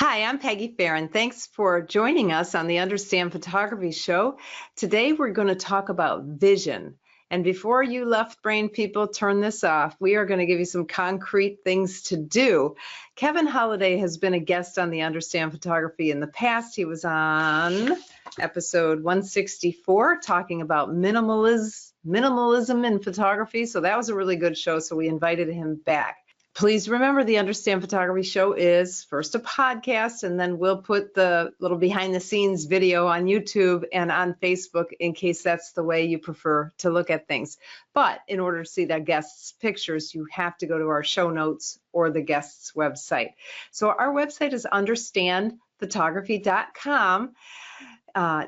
Hi, I'm Peggy Farron. Thanks for joining us on the Understand Photography Show. Today we're going to talk about vision. And before you left brain people turn this off, we are going to give you some concrete things to do. Kevin Holliday has been a guest on the Understand Photography in the past. He was on episode 164 talking about minimalism in photography. So that was a really good show. So we invited him back. Please remember the Understand Photography Show is first a podcast, and then we'll put the little behind the scenes video on YouTube and on Facebook in case that's the way you prefer to look at things. But in order to see the guests' pictures, you have to go to our show notes or the guest's website. So our website is understandphotography.com.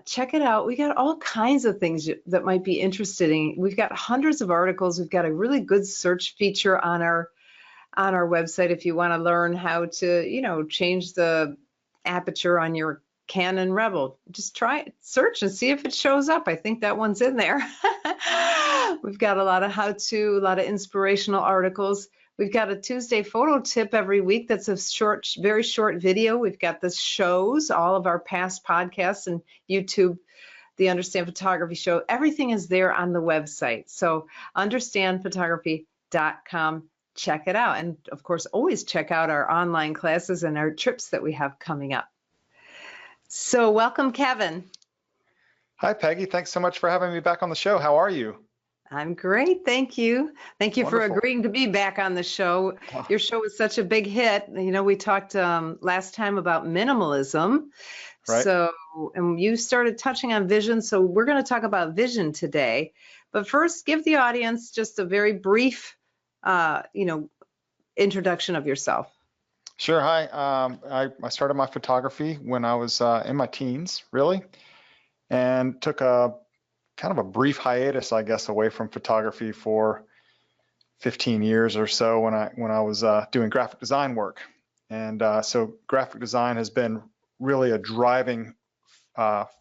Check it out. We got all kinds of things that might be interesting. We've got hundreds of articles. We've got a really good search feature on our website if you want to learn how to, change the aperture on your Canon Rebel. Just try it, search and see if it shows up. I think that one's in there. We've got a lot of how-to, a lot of inspirational articles. We've got a Tuesday photo tip every week that's a very short video. We've got the shows, all of our past podcasts and YouTube, the Understand Photography Show. Everything is there on the website. So understandphotography.com. Check it out. And of course, always check out our online classes and our trips that we have coming up. So welcome, Kevin. Hi, Peggy. Thanks so much for having me back on the show. How are you? I'm great. Thank you. Thank you Wonderful. for agreeing to be back on the show. Your show was such a big hit. We talked last time about minimalism. Right. And you started touching on vision. So we're going to talk about vision today. But first, give the audience just a very brief introduction of yourself. Sure. Hi. I started my photography when I was in my teens, really, and took a kind of a brief hiatus, I guess, away from photography for 15 years or so when I was doing graphic design work. And so graphic design has been really a driving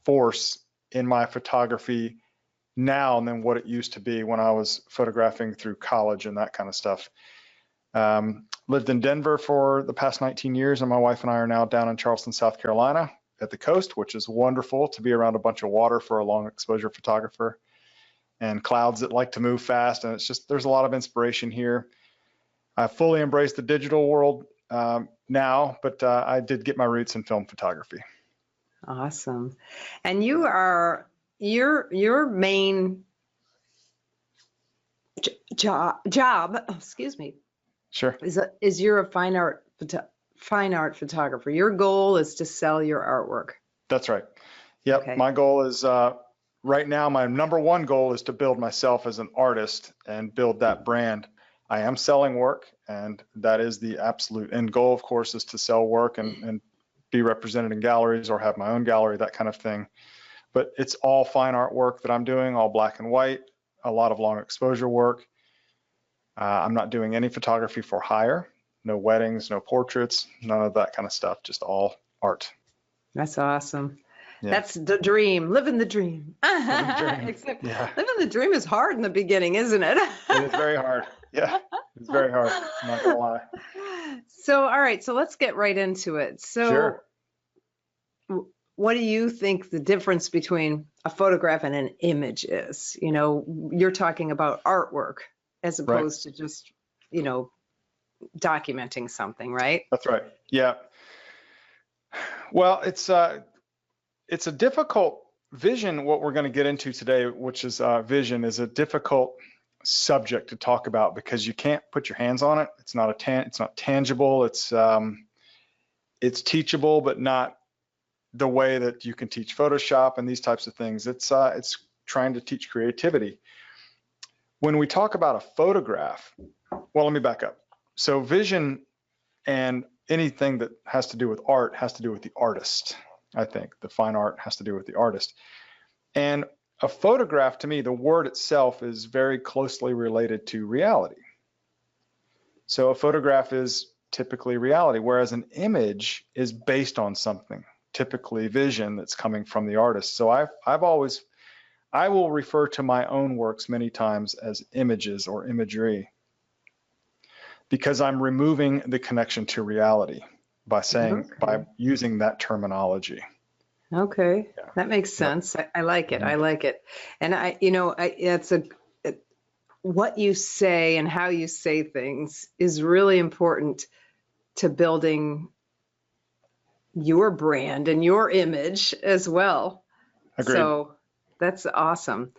force in my photography now than what it used to be when I was photographing through college and that kind of stuff. Lived in Denver for the past 19 years, and my wife and I are now down in Charleston, South Carolina at the coast, which is wonderful to be around a bunch of water for a long exposure photographer and clouds that like to move fast. And there's a lot of inspiration here. I fully embrace the digital world now, but I did get my roots in film photography. Awesome. And your main job, excuse me. Sure. Is you're a fine art photographer. Your goal is to sell your artwork. That's right. Yep. Okay. My goal is right now, my number one goal is to build myself as an artist and build that brand. I am selling work, and that is the absolute end goal, of course, is to sell work and be represented in galleries or have my own gallery, that kind of thing. But it's all fine art work that I'm doing, all black and white, a lot of long exposure work. I'm not doing any photography for hire, no weddings, no portraits, none of that kind of stuff, just all art. That's awesome. Yeah. That's the dream, living the dream. Except living the dream is hard in the beginning, isn't it? It is very hard. Yeah, it's very hard, I'm not gonna lie. So, all right, so let's get right into it. So, sure. What do you think the difference between a photograph and an image is? You're talking about artwork as opposed to just, documenting something, right? That's right. Yeah. Well, it's a difficult vision. What we're going to get into today, which is vision, is a difficult subject to talk about because you can't put your hands on it. It's not tangible. It's teachable, but not the way that you can teach Photoshop and these types of things. It's trying to teach creativity. When we talk about a photograph, well, let me back up. So vision and anything that has to do with art has to do with the artist. I think the fine art has to do with the artist. And a photograph, to me, the word itself is very closely related to reality. So a photograph is typically reality, whereas an image is based on something, typically vision that's coming from the artist. So I will refer to my own works many times as images or imagery because I'm removing the connection to reality. by saying, Okay. by using that terminology. Okay. Yeah. That makes sense. I like it. Mhm. I like it. And what you say and how you say things is really important to building your brand and your image as well. Agreed. So that's awesome.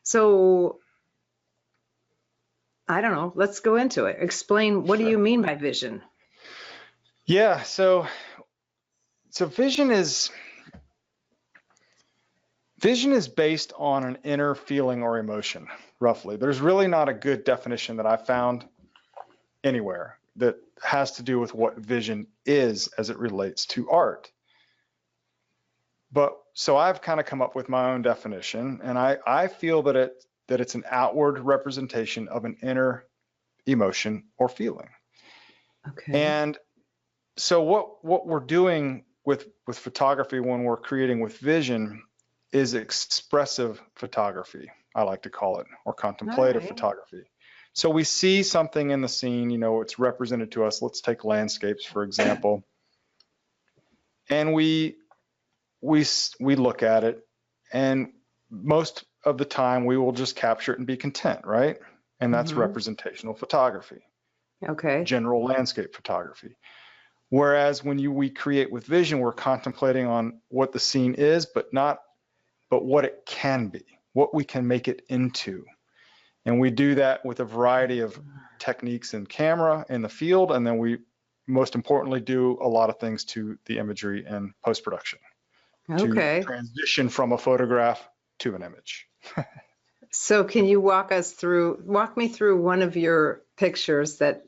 So I don't know, let's go into it. Explain, what do Sure. you mean by vision? Yeah. So vision is based on an inner feeling or emotion, roughly. There's really not a good definition that I found anywhere that has to do with what vision is as it relates to art. But so I've kind of come up with my own definition, and I feel that it's an outward representation of an inner emotion or feeling. Okay. And so what we're doing with photography when we're creating with vision is expressive photography, I like to call it, or contemplative photography. So we see something in the scene, it's represented to us. Let's take landscapes, for example. And we look at it, and most of the time we will just capture it and be content, right? And that's representational photography. Okay. General landscape photography. Whereas when we create with vision, we're contemplating on what the scene is, but what it can be, what we can make it into. And we do that with a variety of techniques in camera, in the field, and then we, most importantly, do a lot of things to the imagery and post-production to transition from a photograph to an image. So can you walk me through one of your pictures that,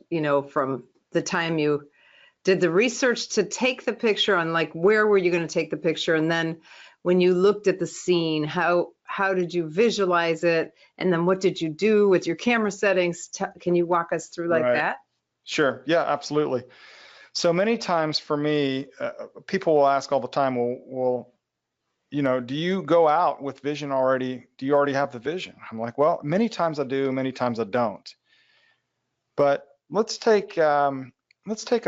from the time you did the research to take the picture on, like, where were you going to take the picture? And then when you looked at the scene, how did you visualize it? And then what did you do with your camera settings? Can you walk us through like that? Sure. Yeah, absolutely. So many times for me, people will ask all the time, well, do you go out with vision already? Do you already have the vision? I'm like, well, many times I do, many times I don't. But let's take a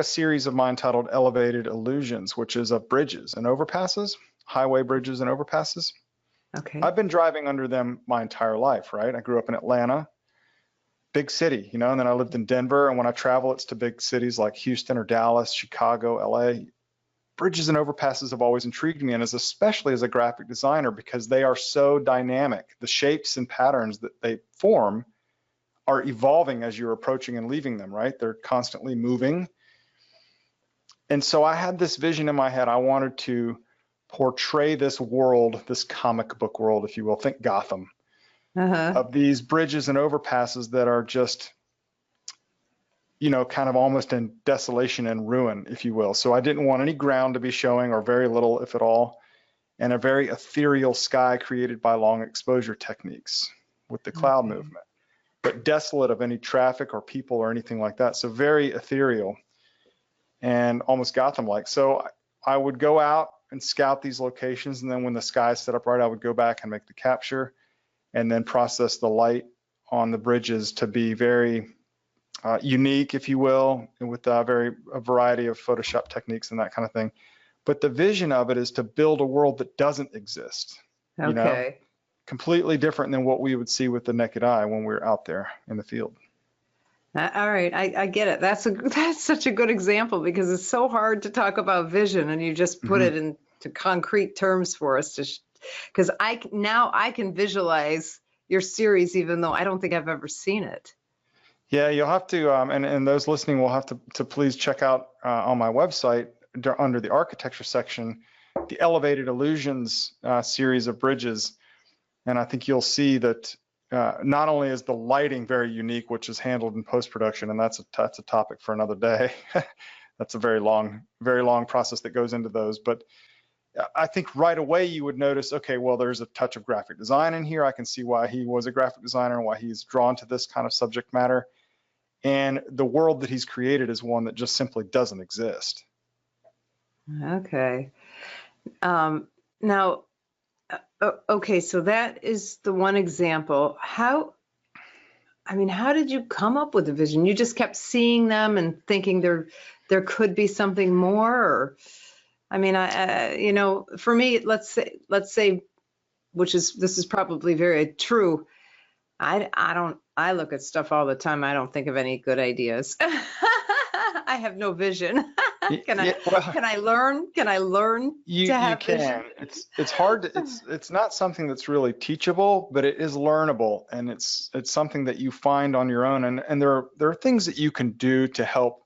series of mine titled Elevated Illusions, which is of bridges and overpasses, highway bridges and overpasses. Okay. I've been driving under them my entire life, right? I grew up in Atlanta, big city, and then I lived in Denver. And when I travel, it's to big cities like Houston or Dallas, Chicago, LA. Bridges and overpasses have always intrigued me, and especially as a graphic designer, because they are so dynamic. The shapes and patterns that they form are evolving as you're approaching and leaving them, right? They're constantly moving. And so I had this vision in my head. I wanted to portray this world, this comic book world, if you will, think Gotham, of these bridges and overpasses that are just, kind of almost in desolation and ruin, if you will. So I didn't want any ground to be showing, or very little, if at all, and a very ethereal sky created by long exposure techniques with the cloud movement, but desolate of any traffic or people or anything like that. So very ethereal and almost Gotham-like. So I would go out and scout these locations, and then when the sky is set up right, I would go back and make the capture, and then process the light on the bridges to be very unique, if you will, and with a variety of Photoshop techniques and that kind of thing. But the vision of it is to build a world that doesn't exist. Completely different than what we would see with the naked eye when we're out there in the field. All right, I get it. That's such a good example, because it's so hard to talk about vision, and you just put it into concrete terms for us because I can visualize your series, even though I don't think I've ever seen it. Yeah, you'll have to, and those listening will have to please check out on my website under the architecture section, the Elevated Illusions series of bridges. And I think you'll see that not only is the lighting very unique, which is handled in post-production, and that's a topic for another day. That's a very long process that goes into those. But I think right away you would notice, okay, well, there's a touch of graphic design in here. I can see why he was a graphic designer and why he's drawn to this kind of subject matter. And the world that he's created is one that just simply doesn't exist. Okay. Now, okay, so that is the one example. How did you come up with the vision? You just kept seeing them and thinking they're there could be something more? Or, I mean, you know, for me, let's say, this is probably very true. I look at stuff all the time. I don't think of any good ideas. I have no vision. Can I learn? Can I learn to have vision? It's hard to, it's not something that's really teachable, but it is learnable, and it's something that you find on your own, and there are things that you can do to help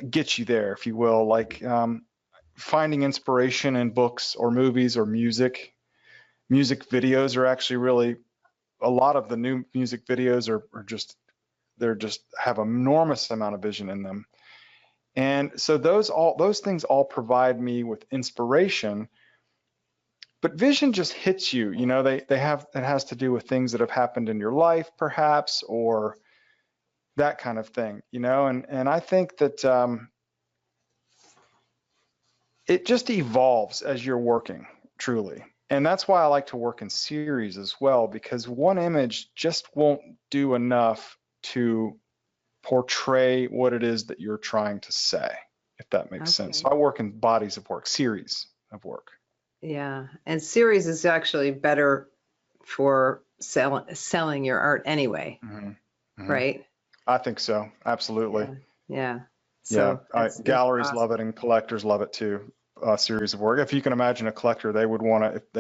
get you there, if you will, like finding inspiration in books or movies or music. Music videos are actually really, a lot of the new music videos are just have an enormous amount of vision in them. And so those things all provide me with inspiration, but vision just hits you. You know, it has to do with things that have happened in your life, perhaps, or that kind of thing, you know, and I think that it just evolves as you're working, truly. And that's why I like to work in series as well, because one image just won't do enough to portray what it is that you're trying to say, if that makes sense. So I work in bodies of work, series of work. Yeah, and series is actually better for selling your art anyway, right? I think so, absolutely. Yeah. So galleries awesome. love it, and collectors love it too. Series of work. If you can imagine a collector, they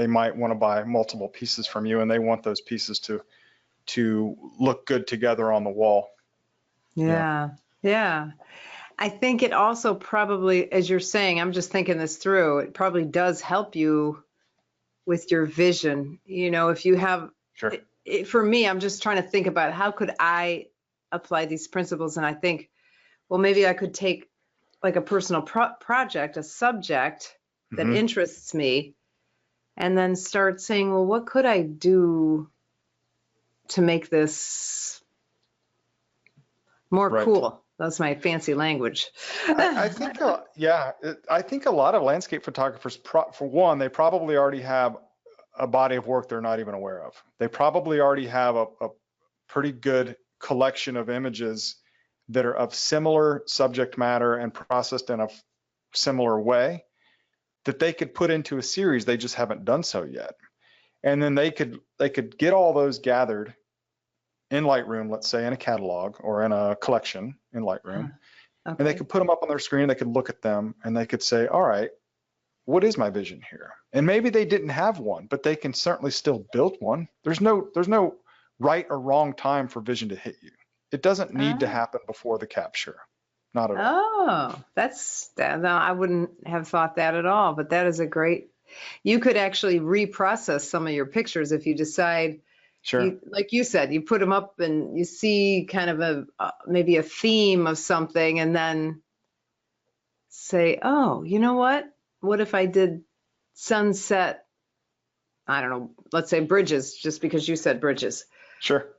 might want to buy multiple pieces from you, and they want those pieces to look good together on the wall. Yeah. I think it also probably, as you're saying, I'm just thinking this through, it probably does help you with your vision. You know, if you have, for me, I'm just trying to think about how could I apply these principles, and I think, well, maybe I could take like a personal project, a subject that interests me, and then start saying, well, what could I do to make this more cool? That's my fancy language. I think, I think a lot of landscape photographers, for one, they probably already have a body of work they're not even aware of. They probably already have a pretty good collection of images that are of similar subject matter and processed in a similar way that they could put into a series. They just haven't done so yet. And then they could get all those gathered in Lightroom, let's say in a catalog or in a collection in Lightroom, and they could put them up on their screen. They could look at them and they could say, all right, what is my vision here? And maybe they didn't have one, but they can certainly still build one. There's no right or wrong time for vision to hit you. It doesn't need to happen before the capture. Not at all. Oh, no, I wouldn't have thought that at all, but that is a great, you could actually reprocess some of your pictures if you decide, like you said, you put them up and you see kind of maybe a theme of something, and then say, oh, you know what if I did sunset, I don't know, let's say bridges, just because you said bridges. Sure.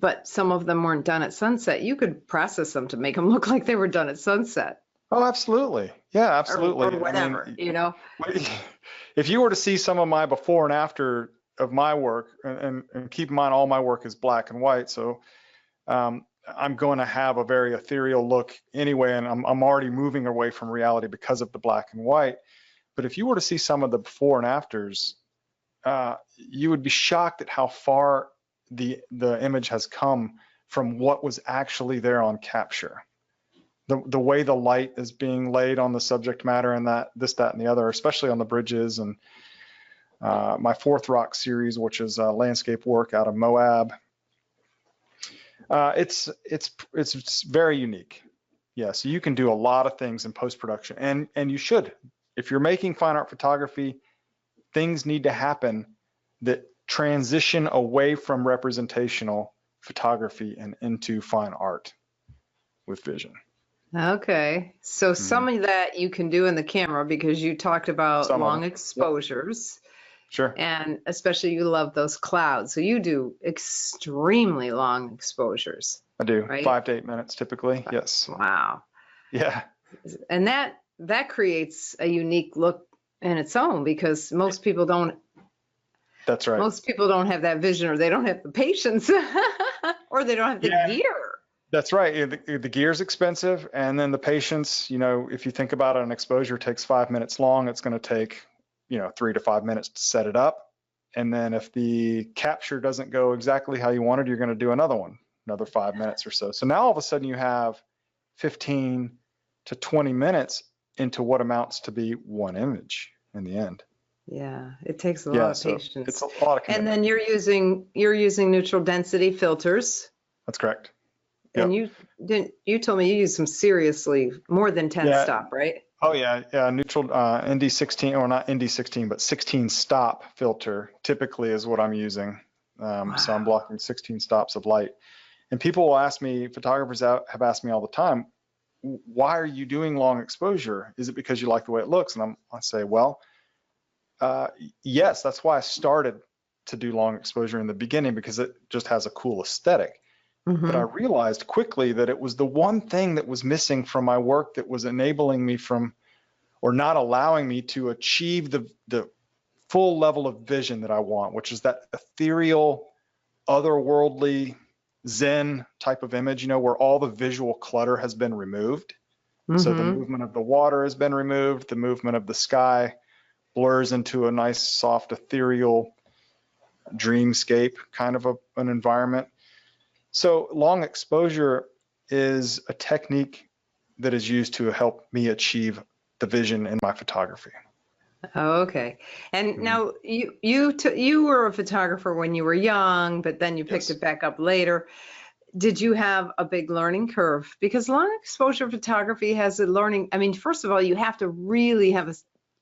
But some of them weren't done at sunset. You could process them to make them look like they were done at sunset. Oh, absolutely. Yeah, absolutely. Or whatever, I mean, you know. If you were to see some of my before and after of my work, and keep in mind all my work is black and white, so I'm going to have a very ethereal look anyway, and I'm already moving away from reality because of the black and white. But if you were to see some of the before and afters, you would be shocked at how far the image has come from what was actually there on capture. The way the light is being laid on the subject matter, and that, and the other, especially on the bridges, and my Fourth Rock series, which is landscape work out of Moab. It's very unique. Yeah, so you can do a lot of things in post-production, and you should. If you're making fine art photography, things need to happen that transition away from representational photography and into fine art with vision. Okay, so some of that you can do in the camera, because you talked about long exposures. Sure. And especially you love those clouds, so you do extremely long exposures. I do, right? 5 to 8 minutes typically. Yes. Wow. Yeah. And that creates a unique look in its own, because most people don't. That's right. Most people don't have that vision, or they don't have the patience, or they don't have the gear. That's right. The gear's expensive, and then the patience, if you think about it, an exposure takes 5 minutes long, it's going to take, 3 to 5 minutes to set it up. And then if the capture doesn't go exactly how you wanted, you're going to do another 5 minutes or so. So now all of a sudden you have 15 to 20 minutes into what amounts to be one image in the end. Yeah, it takes a lot of So patience. it's a lot of commitment. And then you're using neutral density filters. That's correct. And you told me you use some seriously more than 10 stop, right? Oh yeah, neutral ND16, or not ND16, but 16 stop filter typically is what I'm using. Wow. So I'm blocking 16 stops of light. And people will ask me, photographers have asked me all the time, why are you doing long exposure? Is it because you like the way it looks? And I say, well, yes, that's why I started to do long exposure in the beginning, because it just has a cool aesthetic. But I realized quickly that it was the one thing that was missing from my work that was enabling me or not allowing me to achieve the full level of vision that I want, which is that ethereal, otherworldly, Zen type of image, where all the visual clutter has been removed. So the movement of the water has been removed, the movement of the sky blurs into a nice, soft, ethereal dreamscape kind of an environment. So long exposure is a technique that is used to help me achieve the vision in my photography. Oh, okay. And now you were a photographer when you were young, but then you picked it back up later. Did you have a big learning curve? Because long exposure photography has a learning. I mean, first of all, you have to really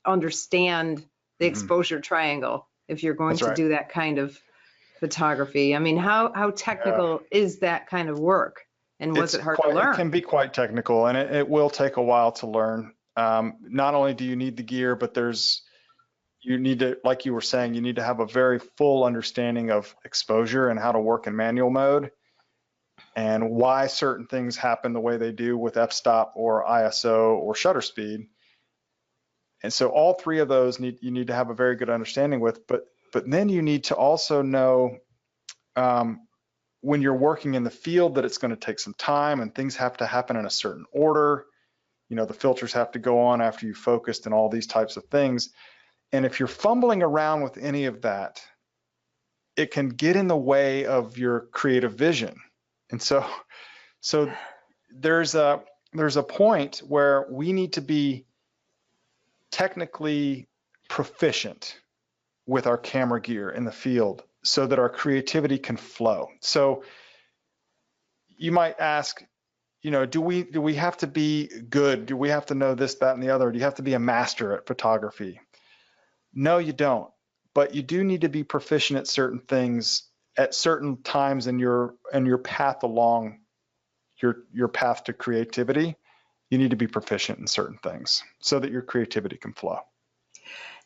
understand the exposure triangle if you're going to do that kind of photography. I mean, how technical is that kind of work? And was it hard to learn? It can be quite technical, and it will take a while to learn. Not only do you need the gear, but you need to, like you were saying, you need to have a very full understanding of exposure and how to work in manual mode and why certain things happen the way they do with f-stop or ISO or shutter speed. And so all three of those you need to have a very good understanding with, but then you need to also know when you're working in the field that it's going to take some time and things have to happen in a certain order. The filters have to go on after you focused and all these types of things. And if you're fumbling around with any of that, it can get in the way of your creative vision. And so there's a point where we need to be technically proficient with our camera gear in the field so that our creativity can flow. So you might ask, do we have to be good? Do we have to know this, that, and the other? Do you have to be a master at photography? No, you don't. But you do need to be proficient at certain things at certain times in your path along your path to creativity. You need to be proficient in certain things so that your creativity can flow.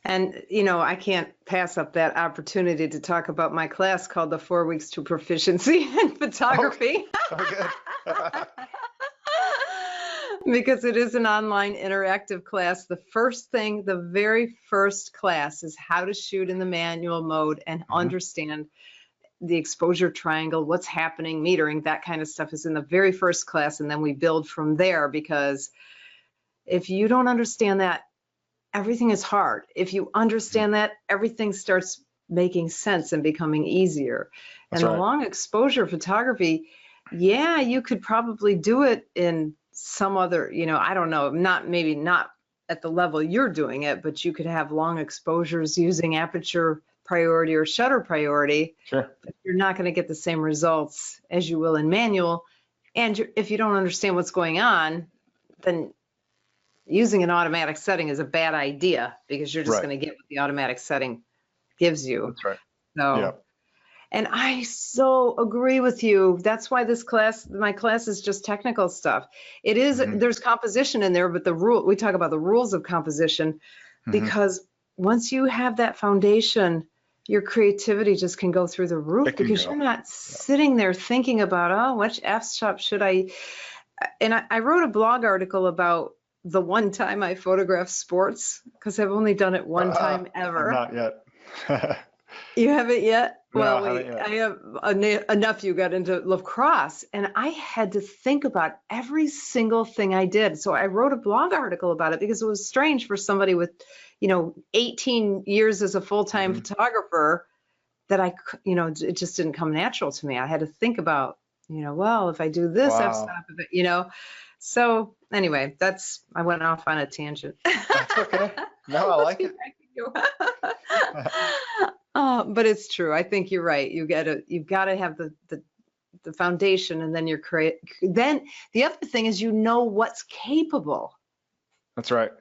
And, I can't pass up that opportunity to talk about my class called the 4 Weeks to Proficiency in Photography. Oh, good. Because it is an online interactive class. The very first class is how to shoot in the manual mode and understand the exposure triangle, what's happening, metering, that kind of stuff is in the very first class. And then we build from there, because if you don't understand that, everything is hard. If you understand that, everything starts making sense and becoming easier. And the long exposure photography, you could probably do it in some other, I don't know, maybe not at the level you're doing it, but you could have long exposures using aperture priority or shutter priority. Sure. But you're not going to get the same results as you will in manual. And if you don't understand what's going on, then using an automatic setting is a bad idea, because you're just going to get what the automatic setting gives you. That's right. So, and I so agree with you. That's why my class is just technical stuff. It is, there's composition in there, but we talk about the rules of composition, because once you have that foundation, your creativity just can go through the roof, because you're not sitting there thinking about, which f-stop should I, and I wrote a blog article about the one time I photographed sports, because I've only done it one time ever. Not yet. You haven't yet? No, I Well, haven't yet. I have a nephew got into lacrosse, and I had to think about every single thing I did. So I wrote a blog article about it because it was strange for somebody with, 18 years as a full-time Hmm. photographer that it just didn't come natural to me. I had to think about, well, if I do this, I've Wow. stopped it. So anyway, I went off on a tangent. That's okay. No, I Let's like get it. back to you. But it's true. I think you're right. You've got to have the foundation, and then then the other thing is, what's capable. That's right.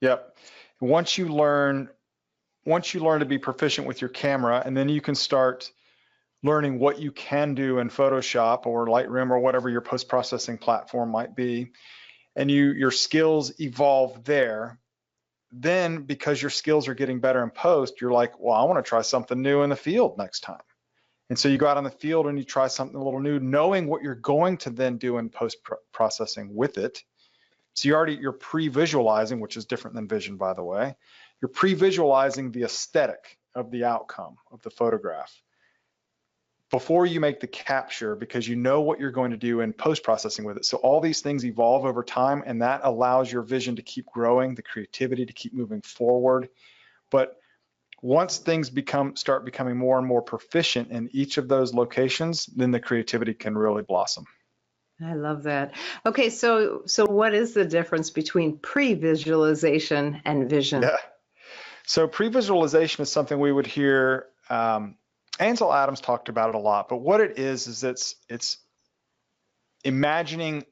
Yep. Once you learn to be proficient with your camera, and then you can start learning what you can do in Photoshop or Lightroom or whatever your post-processing platform might be, and your skills evolve there. Then, because your skills are getting better in post, you're like, well, I want to try something new in the field next time. And so you go out in the field and you try something a little new, knowing what you're going to then do in post-processing with it. So you're pre-visualizing, which is different than vision, by the way. You're pre-visualizing the aesthetic of the outcome of the photograph before you make the capture, because you know what you're going to do in post-processing with it. So all these things evolve over time, and that allows your vision to keep growing, the creativity to keep moving forward. But once things start becoming more and more proficient in each of those locations, then the creativity can really blossom. I love that. Okay, so what is the difference between pre-visualization and vision? Yeah. So pre-visualization is something we would hear. Ansel Adams talked about it a lot, but what it is it's imagining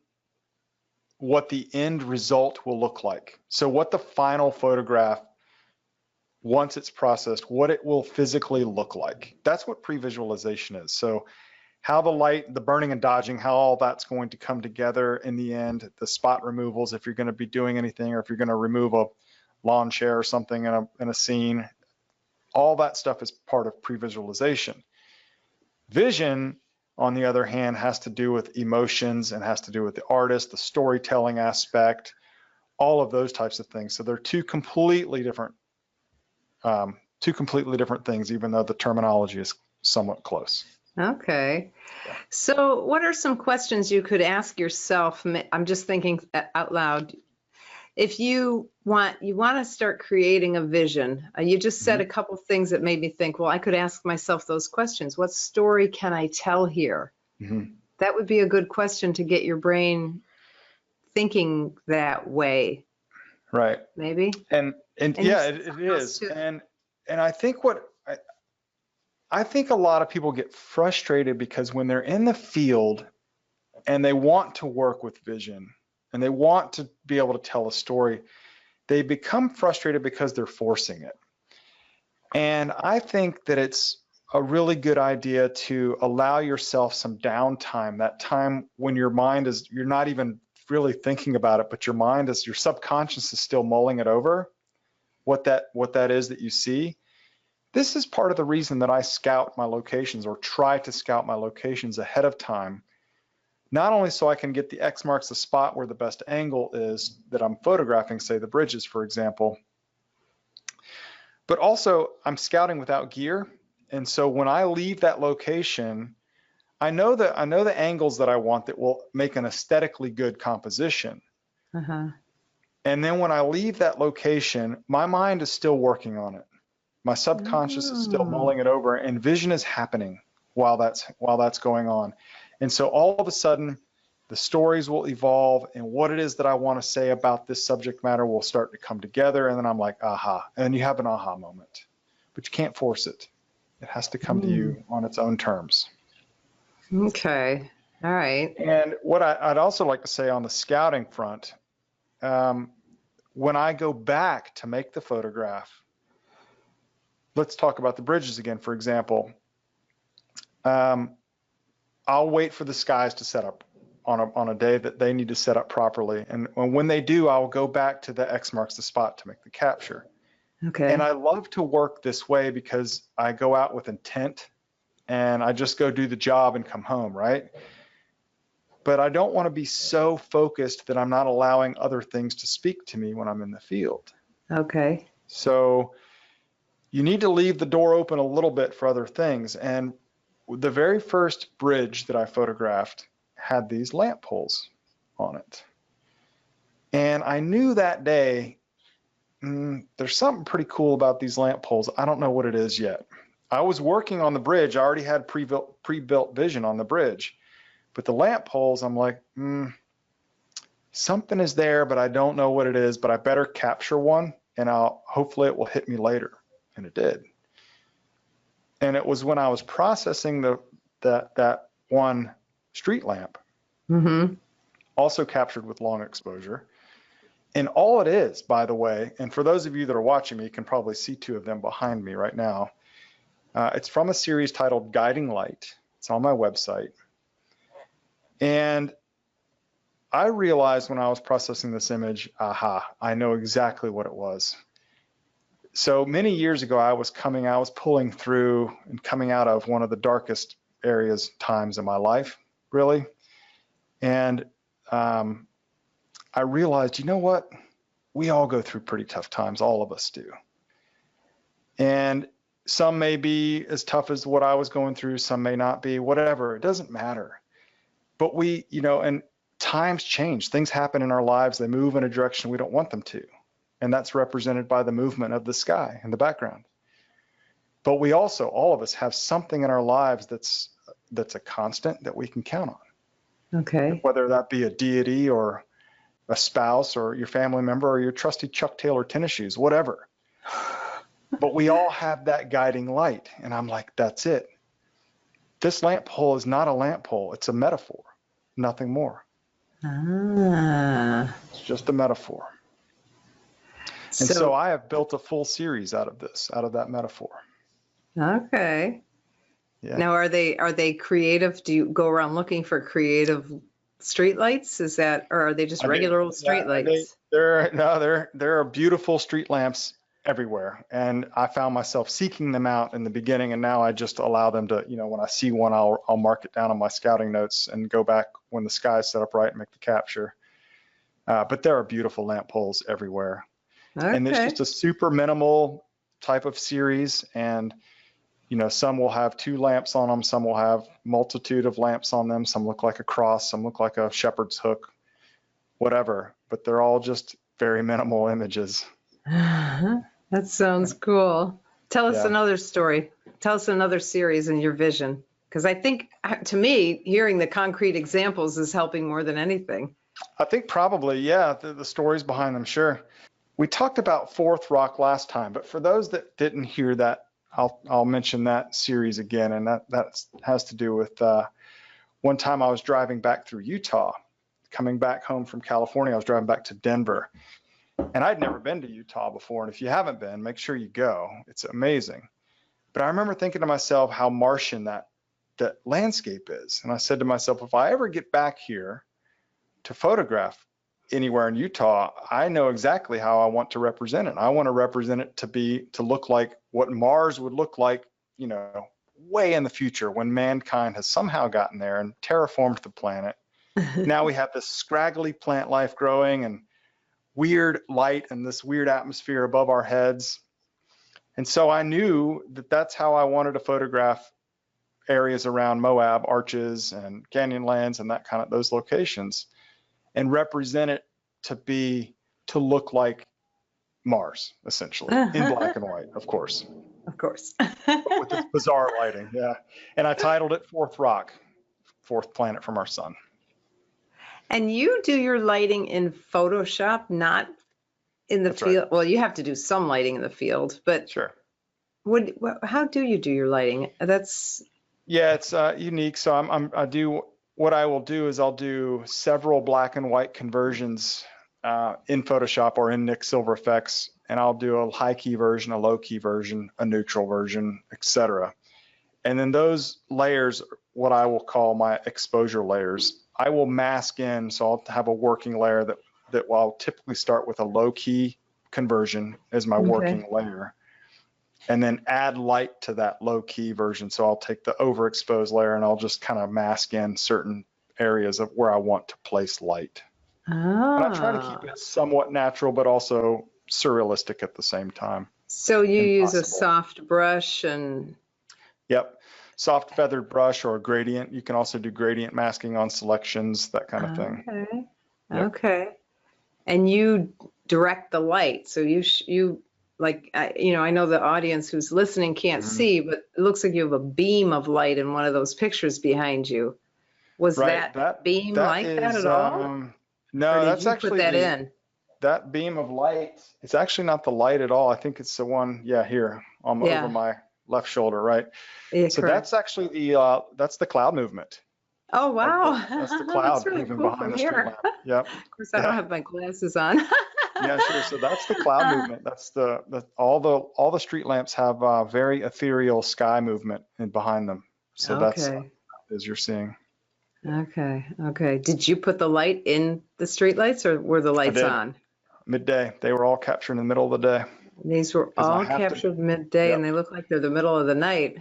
what the end result will look like. So what the final photograph, once it's processed, what it will physically look like. That's what pre-visualization is. So how the light, the burning and dodging, how all that's going to come together in the end, the spot removals, if you're going to be doing anything, or if you're going to remove a lawn chair or something in a scene, all that stuff is part of pre-visualization. Vision, on the other hand, has to do with emotions and has to do with the artist, the storytelling aspect, all of those types of things. So they're two completely different things, even though the terminology is somewhat close. Okay. Yeah. So what are some questions you could ask yourself? I'm just thinking out loud. If you want to start creating a vision, you just said a couple things that made me think, well, I could ask myself those questions. What story can I tell here? Mm-hmm. That would be a good question to get your brain thinking that way. Right. Maybe. And yeah, it is. And I think I think a lot of people get frustrated because when they're in the field and they want to work with vision and they want to be able to tell a story, they become frustrated because they're forcing it. And I think that it's a really good idea to allow yourself some downtime, that time when you're not even really thinking about it, but your subconscious is still mulling it over, what that is that you see. This is part of the reason that I scout my locations, or try to scout my locations ahead of time, not only so I can get the X marks the spot where the best angle is that I'm photographing, say the bridges, for example, but also I'm scouting without gear. And so when I leave that location, I know the angles that I want that will make an aesthetically good composition. Uh-huh. And then when I leave that location, my mind is still working on it. My subconscious is still mulling it over, and vision is happening while that's going on. And so all of a sudden, the stories will evolve, and what it is that I want to say about this subject matter will start to come together, and then I'm like, aha. And you have an aha moment. But you can't force it. It has to come to you on its own terms. Okay. All right. And what I'd also like to say on the scouting front, when I go back to make the photograph, let's talk about the bridges again, for example. I'll wait for the skies to set up on a day that they need to set up properly. And when they do, I'll go back to the X marks the spot to make the capture. Okay. And I love to work this way because I go out with intent and I just go do the job and come home, right? But I don't want to be so focused that I'm not allowing other things to speak to me when I'm in the field. Okay. So you need to leave the door open a little bit for other things. And the very first bridge that I photographed had these lamp poles on it. And I knew that day, there's something pretty cool about these lamp poles. I don't know what it is yet. I was working on the bridge. I already had pre-built vision on the bridge. But the lamp poles, I'm like, something is there, but I don't know what it is, but I better capture one, and hopefully it will hit me later. And it did. And it was when I was processing that one street lamp, also captured with long exposure. And all it is, by the way, and for those of you that are watching me, you can probably see two of them behind me right now. It's from a series titled Guiding Light. It's on my website. And I realized when I was processing this image, I know exactly what it was. So many years ago, I was pulling through and coming out of one of the darkest times in my life, really. And I realized, you know what? We all go through pretty tough times. All of us do. And some may be as tough as what I was going through. Some may not be, whatever. It doesn't matter. But and times change. Things happen in our lives. They move in a direction we don't want them to. And that's represented by the movement of the sky in the background. But we also, all of us, have something in our lives that's a constant that we can count on. Okay. Whether that be a deity or a spouse or your family member or your trusty Chuck Taylor tennis shoes, whatever. But we all have that guiding light. And I'm like, that's it. This lamp pole is not a lamp pole. It's a metaphor, nothing more. It's just a metaphor. And so I have built a full series out of that metaphor. Okay. Yeah. Now, are they creative? Do you go around looking for creative streetlights? Or are they just regular old streetlights? There are beautiful street lamps everywhere. And I found myself seeking them out in the beginning. And now I just allow them to, when I see one, I'll mark it down on my scouting notes and go back when the sky is set up right and make the capture. But there are beautiful lamp poles everywhere. Okay. And it's just a super minimal type of series. And, some will have 2 lamps on them. Some will have multitude of lamps on them. Some look like a cross. Some look like a shepherd's hook, whatever. But they're all just very minimal images. That sounds cool. Tell us another story. Tell us another series in your vision. Because I think, to me, hearing the concrete examples is helping more than anything. I think probably, yeah, the stories behind them, sure. We talked about Fourth Rock last time, but for those that didn't hear that, I'll mention that series again, and that has to do with one time I was driving back through Utah, coming back home from California. I was driving back to Denver, and I'd never been to Utah before, and if you haven't been, make sure you go. It's amazing. But I remember thinking to myself how Martian that landscape is, and I said to myself, if I ever get back here to photograph anywhere in Utah, I know exactly how I want to represent it. I want to represent it to look like what Mars would look like, way in the future when mankind has somehow gotten there and terraformed the planet. Now we have this scraggly plant life growing and weird light and this weird atmosphere above our heads. And so I knew that that's how I wanted to photograph areas around Moab, Arches, and Canyonlands and those locations, and represent it to look like Mars, essentially, in black and white, of course. Of course. With this bizarre lighting, yeah. And I titled it Fourth Rock, Fourth Planet from Our Sun. And you do your lighting in Photoshop, not in the field? Right. Well, you have to do some lighting in the field, but sure. How do you do your lighting? It's unique. So what I will do is I'll do several black and white conversions in Photoshop or in Nik Silver Effects, and I'll do a high key version, a low key version, a neutral version, etc. And then those layers, what I will call my exposure layers, I will mask in. So I'll have a working layer that I'll typically start with a low key conversion as my working layer, and then add light to that low key version. So I'll take the overexposed layer and I'll just kind of mask in certain areas of where I want to place light. And I try to keep it somewhat natural, but also surrealistic at the same time. So you use a impossible. soft brush and, Yep. Soft feathered brush or gradient. You can also do gradient masking on selections, that kind of thing. okay, Yep. okay. And you direct the light. So you like, I know the audience who's listening can't Mhm. see, but it looks like you have a beam of light in one of those pictures behind you. Was Right. that beam That like that is at all? Or no, did that's you put actually that in? that beam of light. It's actually not the light at all. I think it's the one, yeah, here over Yeah, my left shoulder, right? yeah, So that's correct. actually that's the cloud movement Oh, of the wow. that's the That's cloud really moving cool behind from the street here. lamp. Yep. Of course, I don't Yeah. have my glasses on. Yeah, sure. So that's the cloud movement. That's all the street lamps have very ethereal sky movement in behind them. So that's Okay, as you're seeing. okay, okay. Did you put the light in the street lights or were the I lights did on? midday. They were all captured in the middle of the day These were because I all have to. captured midday and Yep. they look like they're the middle of the night.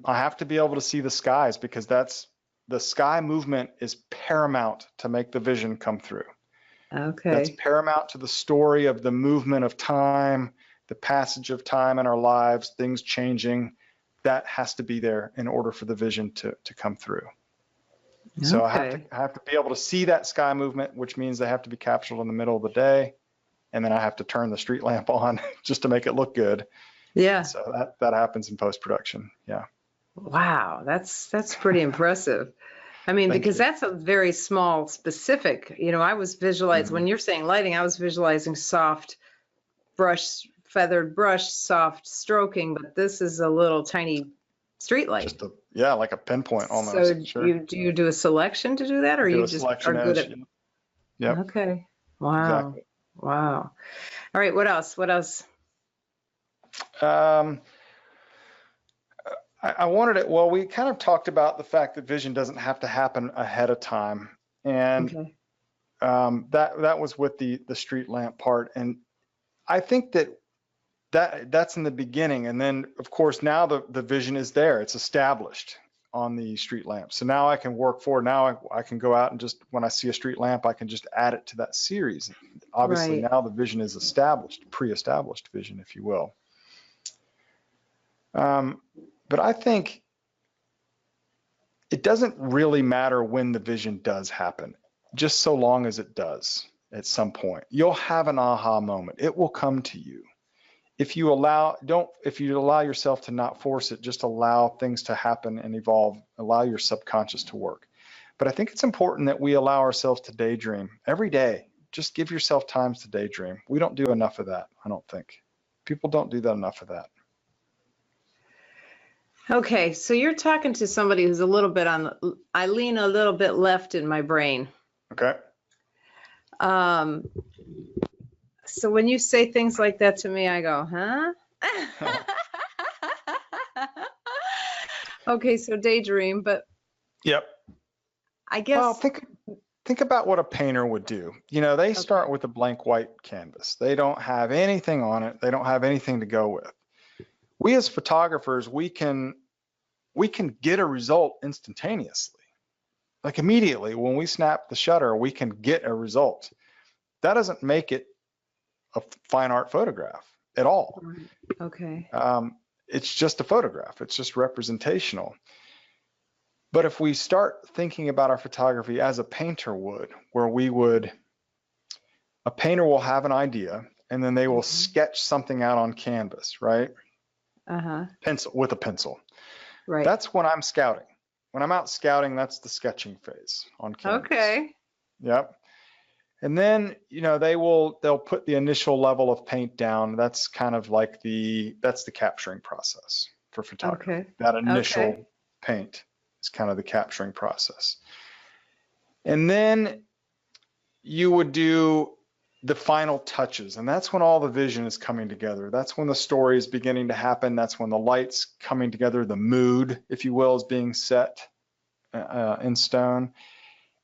I have to be able to see the skies because that's the sky movement is paramount to make the vision come through. That's Okay, paramount to the story of the movement of time, the passage of time in our lives, things changing. That has to be there in order for the vision to come through. So okay. I have to be able to see that sky movement, which means they have to be captured in the middle of the day. And then I have to turn the street lamp on just to make it look good. Yeah. So that happens in post-production. Yeah. Wow, that's pretty impressive. I mean, Thank because you. that's a very small, specific, I was visualizing, Mhm. when you're saying lighting, I was visualizing soft brush, feathered brush, soft stroking, but this is a little tiny street light. Just yeah, like a pinpoint So almost. Sure. do you do a selection to do that, I or do you a just are selection good edge. at? Yep. Okay. Wow. Exactly. Wow. All right. What else? What else? Um, I wanted it. Well, we kind of talked about the fact that vision doesn't have to happen ahead of time, and Okay. that was with the street lamp part. And I think that's in the beginning, and then of course now the vision is there. It's established on the street lamp. So now I can work forward. Now I can go out and just when I see a street lamp, I can just add it to that series. Obviously Right. now the vision is established, pre-established vision, if you will. But I think it doesn't really matter when the vision does happen, just so long as it does at some point. You'll have an aha moment. It will come to you. If you allow yourself to not force it, just allow things to happen and evolve, allow your subconscious to work. But I think it's important that we allow ourselves to daydream every day. Just give yourself times to daydream. We don't do enough of that, I don't think. People don't do that enough of that. Okay. So you're talking to somebody who's a little bit I lean a little bit left in my brain. Okay. Um, so when you say things like that to me, I go, huh? Okay, so daydream, but Yep. I Well, guess, think about what a painter would do. They okay, start with a blank white canvas. They don't have anything on it. They don't have anything to go with. We as photographers, we can get a result instantaneously. Like immediately when we snap the shutter, we can get a result. That doesn't make it a fine art photograph at all. right, okay, It's just a photograph. It's just representational. But if we start thinking about our photography as a painter would, where a painter will have an idea and then they will sketch something out on canvas, right? uh-huh, With a pencil. right, That's when I'm scouting. When I'm out scouting, that's the sketching phase on canvas. okay, Yep. And then, they'll put the initial level of paint down. That's kind of like that's the capturing process for photography. okay, That okay, initial paint is kind of the capturing process. And then you would do the final touches, and that's when all the vision is coming together. That's when the story is beginning to happen. That's when the light's coming together. The mood, if you will, is being set in stone.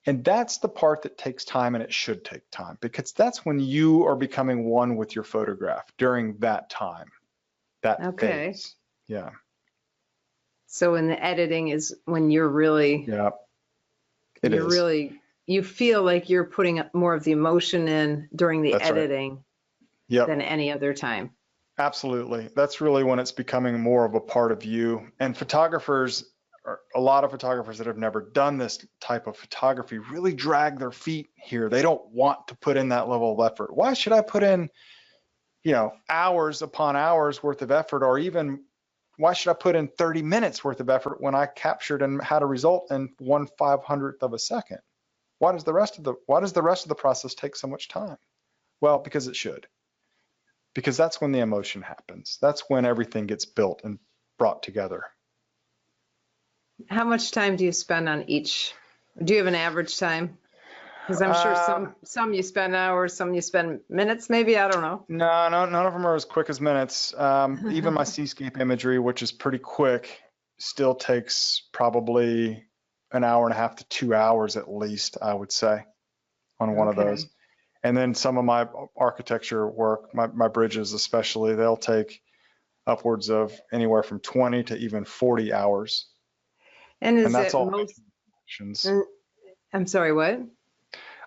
And that's the part that takes time, and it should take time because that's when you are becoming one with your photograph during that time, that okay. phase. Yeah. So in the editing is when you're really, Yeah. It is. you feel like you're putting more of the emotion in during the That's right. editing Yep. than any other time. Absolutely. That's really when it's becoming more of a part of you. And a lot of photographers that have never done this type of photography really drag their feet here. They don't want to put in that level of effort. Why should I put in, hours upon hours worth of effort, or even why should I put in 30 minutes worth of effort when I captured and had a result in 1/500th of a second? Why does the rest of the process take so much time? Well, because it should. Because that's when the emotion happens. That's when everything gets built and brought together. How much time do you spend on each? Do you have an average time? Because I'm sure some you spend hours, some you spend minutes, maybe. I don't know. No, none of them are as quick as minutes. Even my seascape imagery, which is pretty quick, still takes probably an hour and a half to 2 hours at least, I would say, on one of those. And then some of my architecture work, my bridges especially, they'll take upwards of anywhere from 20 to even 40 hours. And that's all most? selections. I'm sorry, what?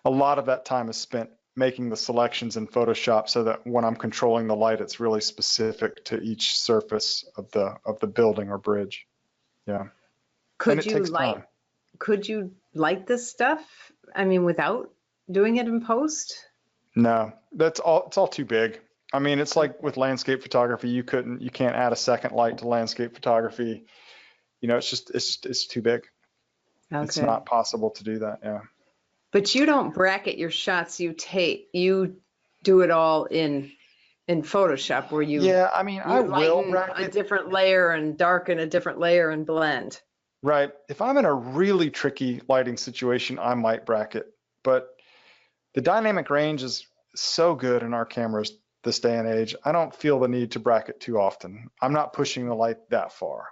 A lot of that time is spent making the selections in Photoshop so that when I'm controlling the light, it's really specific to each surface of the building or bridge. Yeah. Could you light this stuff? I mean, without doing it in post? No, it's all too big. I mean, it's like with landscape photography, you can't add a second light to landscape photography. It's too big. Okay. It's not possible to do that. Yeah. But you don't bracket your shots you do it all in Photoshop where you I will bracket a different layer and darken a different layer and blend. Right. If I'm in a really tricky lighting situation, I might bracket, but the dynamic range is so good in our cameras this day and age. I don't feel the need to bracket too often. I'm not pushing the light that far.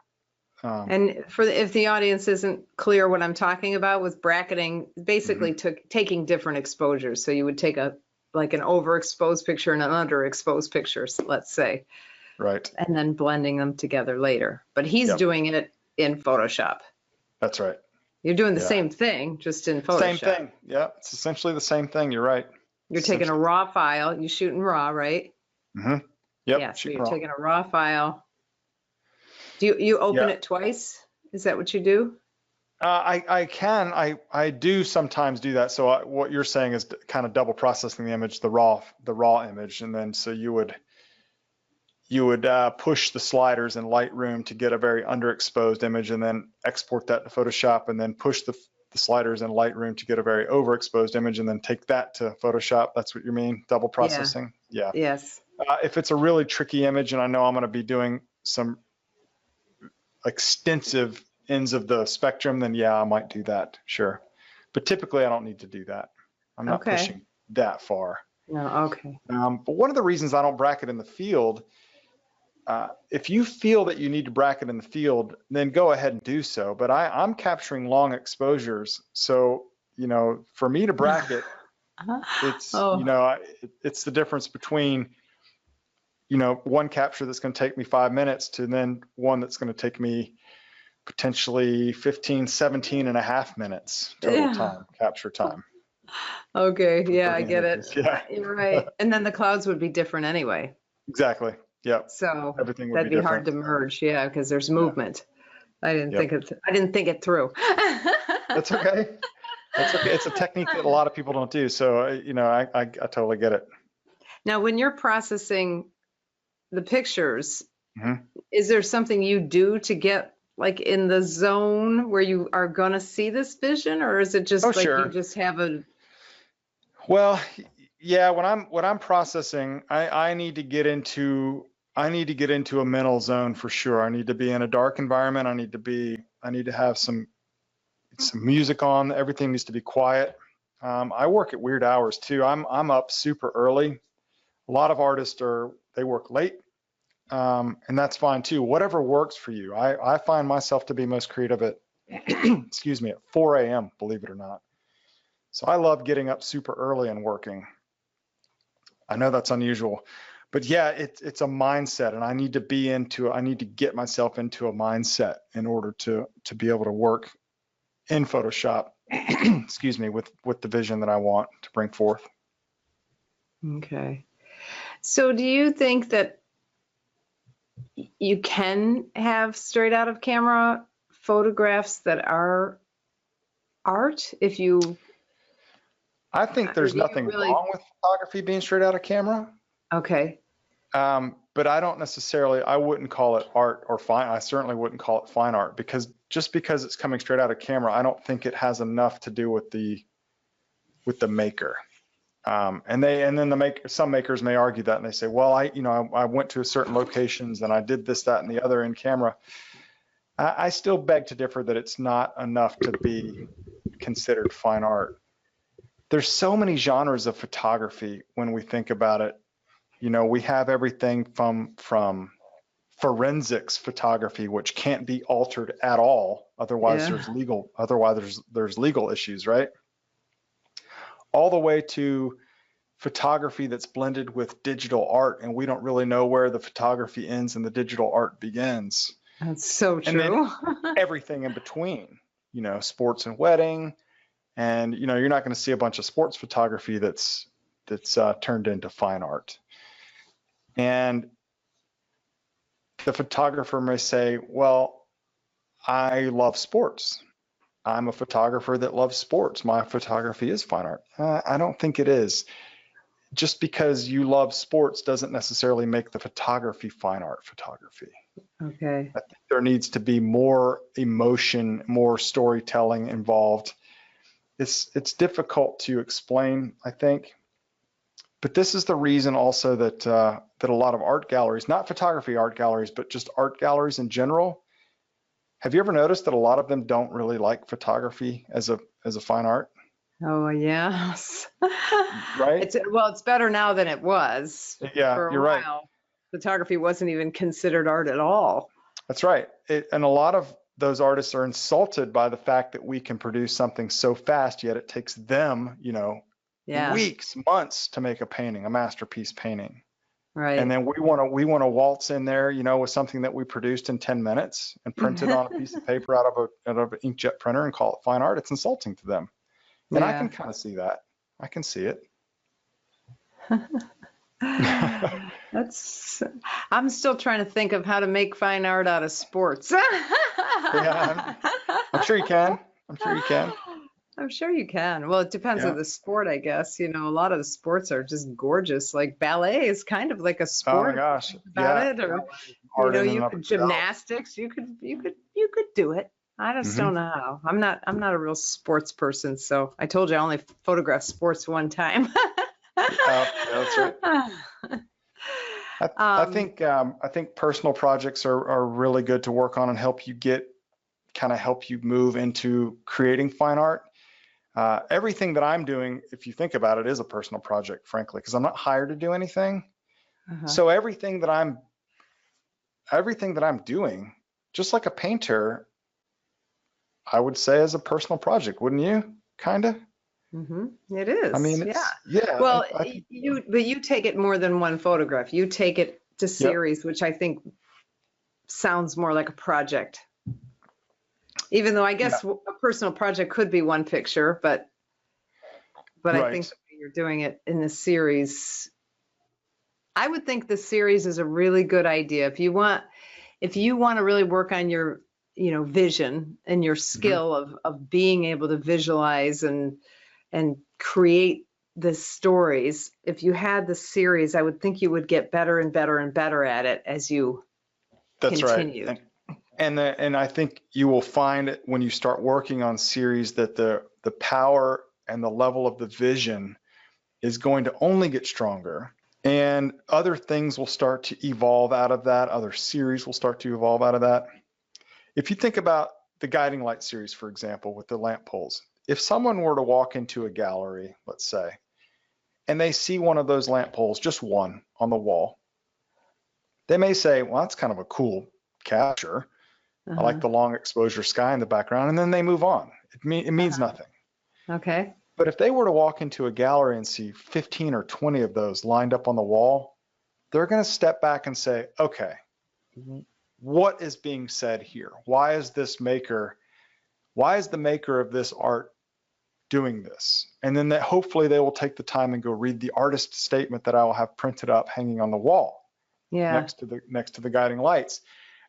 And if the audience isn't clear what I'm talking about with bracketing, basically taking different exposures. So you would take an overexposed picture and an underexposed picture, let's say. Right. And then blending them together later. But he's doing it in Photoshop. That's right. You're doing the same thing, just in Photoshop. Same thing. Yeah, it's essentially the same thing. You're right. You're taking a raw file. You shoot in RAW, right? Mm-hmm. Yep. Yeah, so you're taking a raw file. Do you open it twice? Is that what you do? I do sometimes do that. So what you're saying is kind of double processing the image, the raw image, and then so you would push the sliders in Lightroom to get a very underexposed image, and then export that to Photoshop, and then push the sliders in Lightroom to get a very overexposed image, and then take that to Photoshop. That's what you mean, double processing? Yeah. Yes. If it's a really tricky image and I know I'm going to be doing some extensive ends of the spectrum, then I might do that, sure. But typically I don't need to do that. I'm not pushing that far. No, okay. But one of the reasons I don't bracket in the field, if you feel that you need to bracket in the field, then go ahead and do so. But I'm capturing long exposures. So, for me to bracket, it's, it's the difference between, one capture that's going to take me 5 minutes to then one that's going to take me potentially 15, 17 and a half minutes total time, capture time. Okay. Yeah, I get it. Yeah. You're right. And then the clouds would be different anyway. Exactly. Yep. So everything would that'd be hard to merge. Yeah. Because there's movement. I didn't think it through. That's okay. That's okay. It's a technique that a lot of people don't do. So, I totally get it. Now, when you're processing the pictures, is there something you do to get like in the zone where you are going to see this vision, or is it just you just have a? Well, yeah, when I'm processing, I need to get into a mental zone for sure. I need to be in a dark environment. I need to have some music on. Everything needs to be quiet. I work at weird hours too. I'm up super early. A lot of artists they work late. And that's fine too. Whatever works for you. I find myself to be most creative at, excuse me, at 4 a.m., believe it or not. So I love getting up super early and working. I know that's unusual, but yeah, it's a mindset, and I need to get myself into a mindset in order to be able to work in Photoshop, excuse me, with the vision that I want to bring forth. Okay. So do you think that you can have straight out of camera photographs that are art if you, I think or there's do you nothing really? wrong with photography being straight out of camera. Okay. But I don't necessarily, I wouldn't call it art or fine. I certainly wouldn't call it fine art, because just because it's coming straight out of camera, I don't think it has enough to do with the maker. And then some makers may argue that, and they say, well, I went to certain locations and I did this, that, and the other in camera. I still beg to differ that it's not enough to be considered fine art. There's so many genres of photography when we think about it. We have everything from forensics photography, which can't be altered at all. Otherwise, there's legal issues, right? All the way to photography that's blended with digital art, and we don't really know where the photography ends and the digital art begins. That's so And then true. everything in between, sports and wedding, and you're not going to see a bunch of sports photography that's turned into fine art. And the photographer may say, well, I love sports. I'm a photographer that loves sports. My photography is fine art. I don't think it is. Just because you love sports doesn't necessarily make the photography fine art photography. Okay. I think there needs to be more emotion, more storytelling involved. It's difficult to explain, I think. But this is the reason also that that a lot of art galleries, not photography art galleries, but just art galleries in general, have you ever noticed that a lot of them don't really like photography as a fine art? Oh, yes. Right? It's better now than it was. Yeah, For a you're right. while, photography wasn't even considered art at all. That's right. And a lot of those artists are insulted by the fact that we can produce something so fast, yet it takes them, Yeah, weeks, months to make a painting, a masterpiece painting. right. And then we want to waltz in there, with something that we produced in 10 minutes and print it on a piece of paper out of an inkjet printer and call it fine art. It's insulting to them. And I can kind of see that. I can see it. I'm still trying to think of how to make fine art out of sports. Yeah, I'm sure you can. I'm sure you can. I'm sure you can. Well, it depends on the sport, I guess. A lot of the sports are just gorgeous. Like ballet is kind of like a sport. Oh my gosh. About it, or gymnastics. You could do it. I just don't know how. I'm not a real sports person, so I told you I only photographed sports one time. That's right. I think personal projects are really good to work on and help you move into creating fine art. Everything that I'm doing, if you think about it, is a personal project, frankly, because I'm not hired to do anything. So everything that I'm doing, just like a painter, I would say is a personal project, wouldn't you? Kinda. It is. I mean, yeah. Well, you take it more than one photograph. You take it to series, which I think sounds more like a project. Even though I guess a personal project could be one picture, but I think the way you're doing it in the series, I would think the series is a really good idea. If you want to really work on your, vision and your skill of being able to visualize and create the stories, if you had the series, I would think you would get better and better and better at it as you continue. Right. And I think you will find when you start working on series that the power and the level of the vision is going to only get stronger, and other things will start to evolve out of that. Other series will start to evolve out of that. If you think about the guiding light series, for example, with the lamp poles, if someone were to walk into a gallery, let's say, and they see one of those lamp poles, just one on the wall, they may say, well, that's kind of a cool capture. I like the long exposure sky in the background, and then they move on. It means nothing. Okay. But if they were to walk into a gallery and see 15 or 20 of those lined up on the wall, they're going to step back and say, okay, what is being said here? Why is the maker of this art doing this? And then hopefully they will take the time and go read the artist statement that I will have printed up hanging on the wall. Yeah. next to the guiding lights.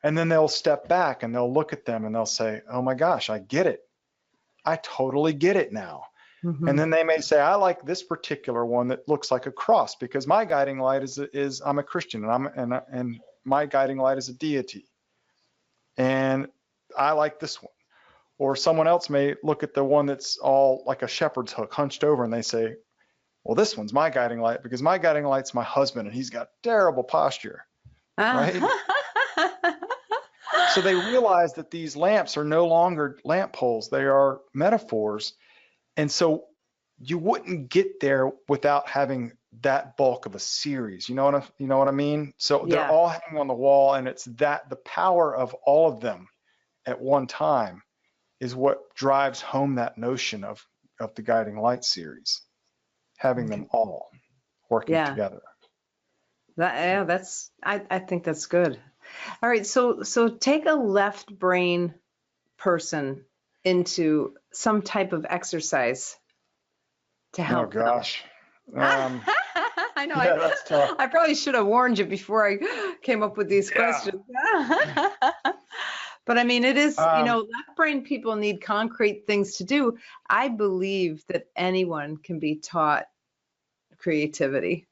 And then they'll step back and they'll look at them and they'll say, oh my gosh, I get it. I totally get it now. Mm-hmm. And then they may say, I like this particular one that looks like a cross because my guiding light is I'm a Christian and my guiding light is a deity. And I like this one. Or someone else may look at the one that's all like a shepherd's hook hunched over and they say, well, this one's my guiding light because my guiding light's my husband and he's got terrible posture, right? So they realize that these lamps are no longer lamp poles. They are metaphors. And so you wouldn't get there without having that bulk of a series. You know what I mean? So they're all hanging on the wall, and it's that the power of all of them at one time is what drives home that notion of the guiding light series, having them all working together. I think that's good. All right, so take a left brain person into some type of exercise to help them. Oh gosh. I know. Yeah, that's tough. I probably should have warned you before I came up with these questions. But I mean, it is, left brain people need concrete things to do. I believe that anyone can be taught creativity.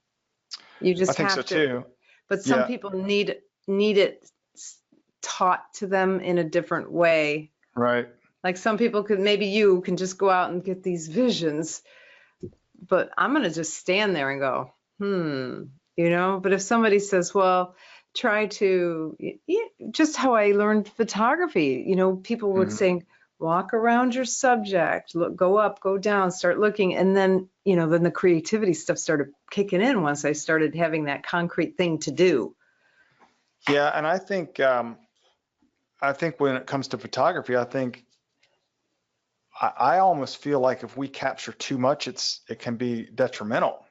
You just I think so too. But some people need it taught to them in a different way. Right. Like some people maybe you can just go out and get these visions, but I'm going to just stand there and go, but if somebody says, well, try to, just how I learned photography, people would say, walk around your subject, look, go up, go down, start looking. And then, then the creativity stuff started kicking in once I started having that concrete thing to do. Yeah. And I think when it comes to photography, I almost feel like if we capture too much, it can be detrimental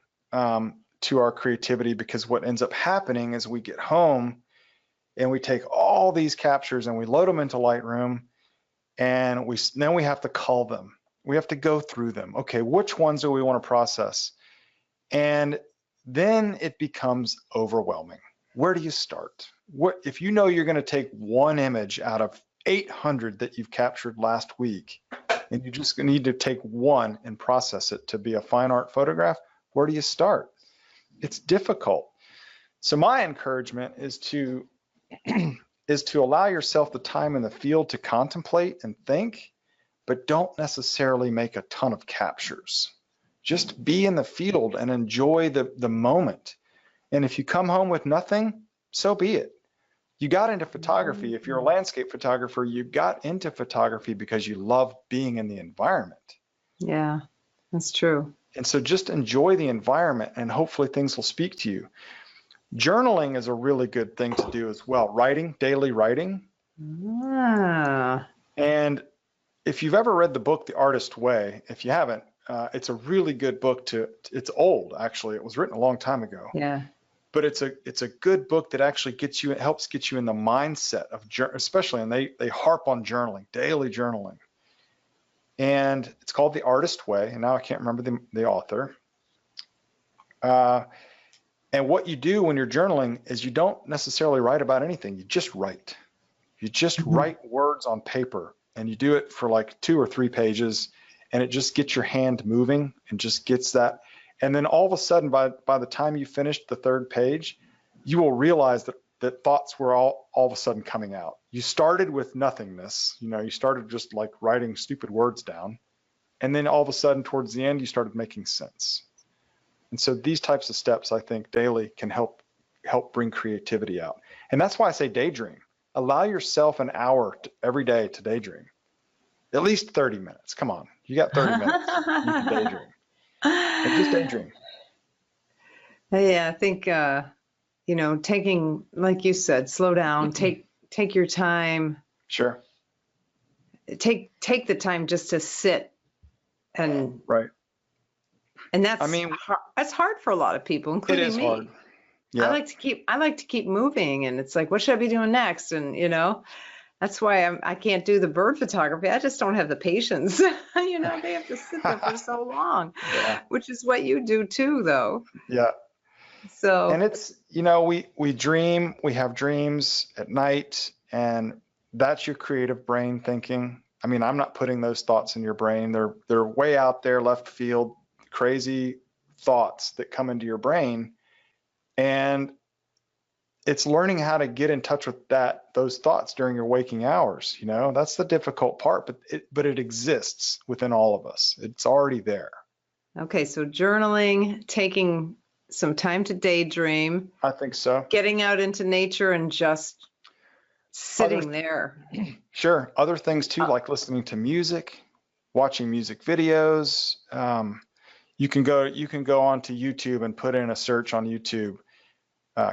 to our creativity, because what ends up happening is we get home and we take all these captures and we load them into Lightroom, and then we have to cull them. We have to go through them. Okay, which ones do we want to process? And then it becomes overwhelming. Where do you start? What if you know you're going to take one image out of 800 that you've captured last week, and you just need to take one and process it to be a fine art photograph? Where do you start? It's difficult. So my encouragement is to allow yourself the time in the field to contemplate and think, but don't necessarily make a ton of captures. Just be in the field and enjoy the moment. And if you come home with nothing, so be it. You got into photography. If you're a landscape photographer, you got into photography because you love being in the environment. Yeah, that's true. And so just enjoy the environment, and hopefully things will speak to you. Journaling is a really good thing to do as well. Writing, daily writing. And if you've ever read the book, The Artist Way, if you haven't, it's a really good book it's old, actually. It was written a long time ago. Yeah. But it's a good book that actually helps get you in the mindset of, especially, and they harp on journaling, daily journaling. And it's called The Artist Way, and now I can't remember the author. And what you do when you're journaling is you don't necessarily write about anything. You just write. You just write words on paper, and you do it for like 2 or 3 pages, and it just gets your hand moving and just gets that. And then all of a sudden, by the time you finished the 3rd page, you will realize that thoughts were all of a sudden coming out. You started with nothingness. You started just like writing stupid words down. And then all of a sudden, towards the end, you started making sense. And so these types of steps, I think, daily can help bring creativity out. And that's why I say daydream. Allow yourself an hour every day to daydream. At least 30 minutes. Come on. You got 30 minutes. You can daydream. And just daydream. Yeah, I think, taking, like you said, slow down, take your time. Sure. Take the time just to sit and. Right. And that's hard for a lot of people, including me. It is hard. Yeah. I like to keep moving, and it's like, what should I be doing next? And that's why I can't do the bird photography. I just don't have the patience. They have to sit there for so long, which is what you do too, though. Yeah. So, And it's, we dream, we have dreams at night, and that's your creative brain thinking. I mean, I'm not putting those thoughts in your brain. They're way out there, left field, crazy thoughts that come into your brain. And it's learning how to get in touch with those thoughts during your waking hours. That's the difficult part, but it exists within all of us. It's already there. okay, so journaling, taking some time to daydream, I think so. getting out into nature and just sitting there. Sure. Other things too, like listening to music, watching music videos. You can go onto YouTube and put in a search on YouTube,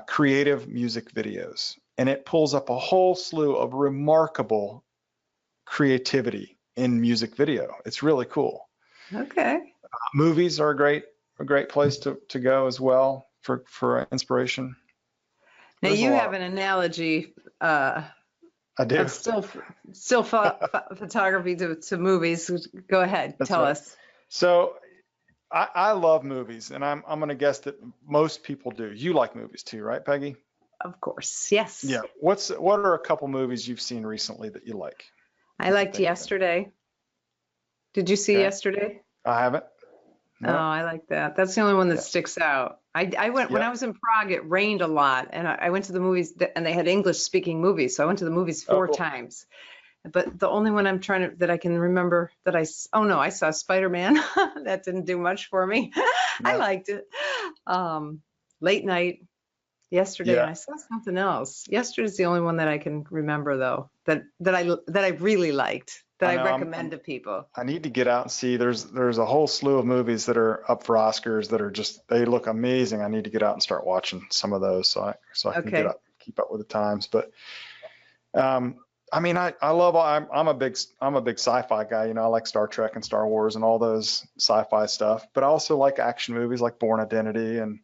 creative music videos, and it pulls up a whole slew of remarkable creativity in music video. It's really cool. Okay. Movies are a great place to go as well for inspiration. Now There's you a have lot. an analogy I do. of still photography to movies. Go ahead, That's tell right. us. So I love movies, and I'm going to guess that most people do. You like movies too, right, Peggy? Of course, yes. Yeah. What are a couple movies you've seen recently that you like? I liked Yesterday. Did you see Okay. Yesterday? I haven't. Oh, No. I like that. That's the only one that Yeah. sticks out. I went when Yeah. I was in Prague. It rained a lot, and I went to the movies, and they had English-speaking movies, so I went to the movies Oh, 4 cool. times. But the only one that I can remember that I saw Spider-Man. That didn't do much for me. I No. liked it. Late Night, Yesterday, Yeah. and I saw something else. Yesterday's the only one that I can remember though that I really liked that I I know, recommend to people. I need to get out and see. There's a whole slew of movies that are up for Oscars that are they look amazing. I need to get out and start watching some of those so I can Okay. keep up with the times. But I mean, I'm a big sci-fi guy. I like Star Trek and Star Wars and all those sci-fi stuff. But I also like action movies like Born Identity and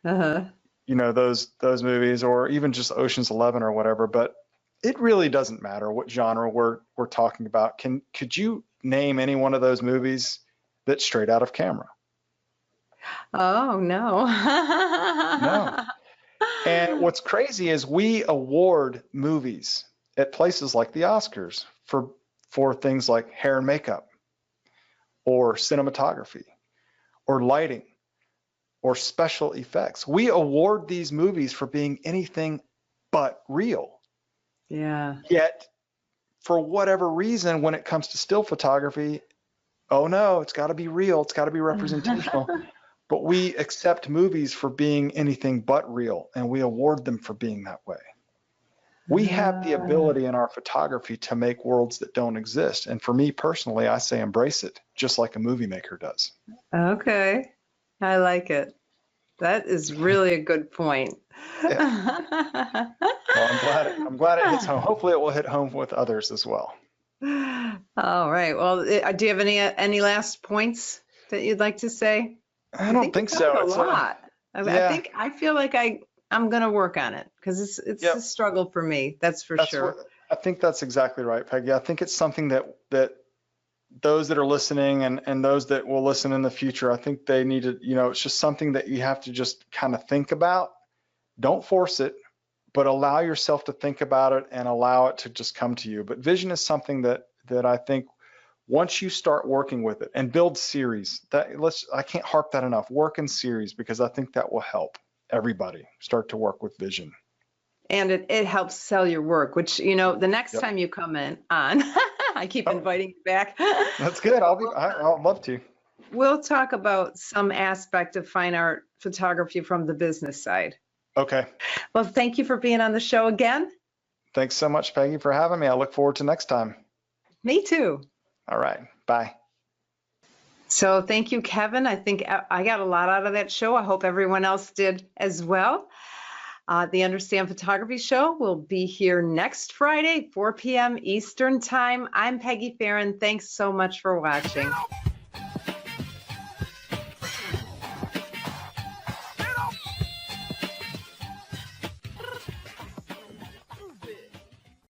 Uh-huh. those movies, or even just Ocean's 11 or whatever. But it really doesn't matter what genre we're talking about. Could you name any one of those movies that's straight out of camera? Oh, no. No. And what's crazy is we award movies at places like the Oscars for things like hair and makeup, or cinematography, or lighting, or special effects. We award these movies for being anything but real. Yeah. Yet, for whatever reason, when it comes to still photography, oh no, it's got to be real, it's got to be representational. But we accept movies for being anything but real, and we award them for being that way. We have the ability in our photography to make worlds that don't exist. And for me personally, I say embrace it, just like a movie maker does. Okay. I like it. That is really a good point. Yeah. Well, I'm glad it hits home. Hopefully it will hit home with others as well. All right. Well, do you have any last points that you'd like to say? I don't think so. A It's lot. yeah. I feel like I'm going to work on it because it's Yep. a struggle for me. That's sure. I think that's exactly right, Peggy. I think it's something that those that are listening and those that will listen in the future, I think they need to, it's just something that you have to just kind of think about. Don't force it, but allow yourself to think about it and allow it to just come to you. But vision is something that I think once you start working with it and build series, I can't harp that enough. Work in series, because I think that will help everybody start to work with vision. And it helps sell your work, which, the next Yep. time you come on, I keep inviting you back. That's good. I'll love to. We'll talk about some aspect of fine art photography from the business side. Okay. Well, thank you for being on the show again. Thanks so much, Peggy, for having me. I look forward to next time. Me too. All right. Bye. So thank you, Kevin. I think I got a lot out of that show. I hope everyone else did as well. The Understand Photography Show will be here next Friday, 4 p.m. Eastern Time. I'm Peggy Farron. Thanks so much for watching.